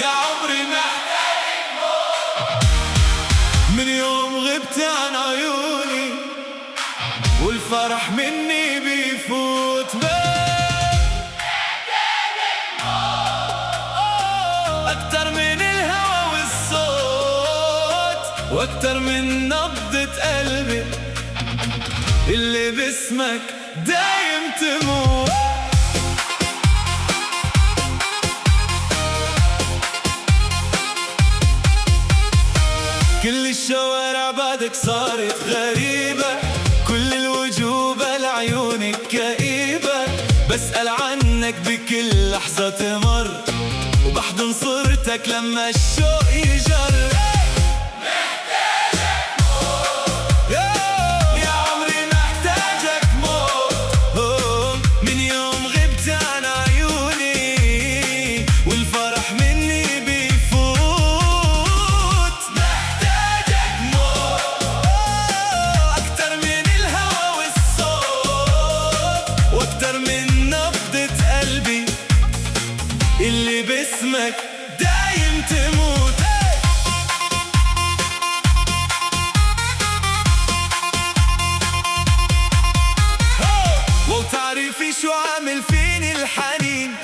يا عمري محتاجك موت. من يوم غبت عن عيوني والفرح مني بيفوت. أكتر من الهوى والصوت وأكتر من نبضة قلبي اللي باسمك دايم تموت. كل الشوارع بعدك صارت غريبة، كل الوجوه لعيونك كئيبة. بسأل عنك بكل لحظة تمر وبحضن صورتك لما الشوق يجر. محتاجك موت، يا عمري محتاجك موت. من يوم غبت عن عيوني والفرح مني بيفوت. محتاجك موت، أكتر من الهوى والصوت وأكتر من نبضة قلبي اللي باسمك دايم تموت. لو تعرفي شو عامل فيني الحنين،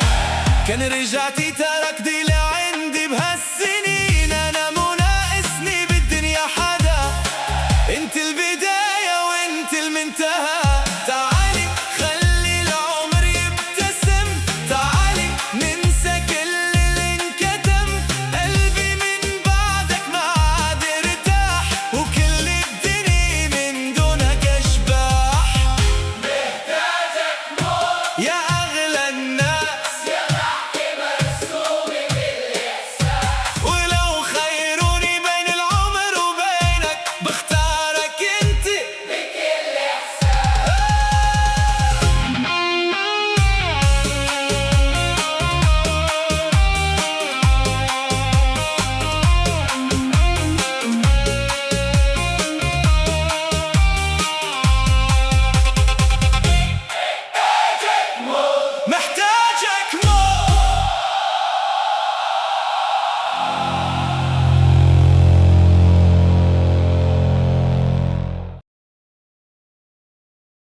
كان رجعتي تركت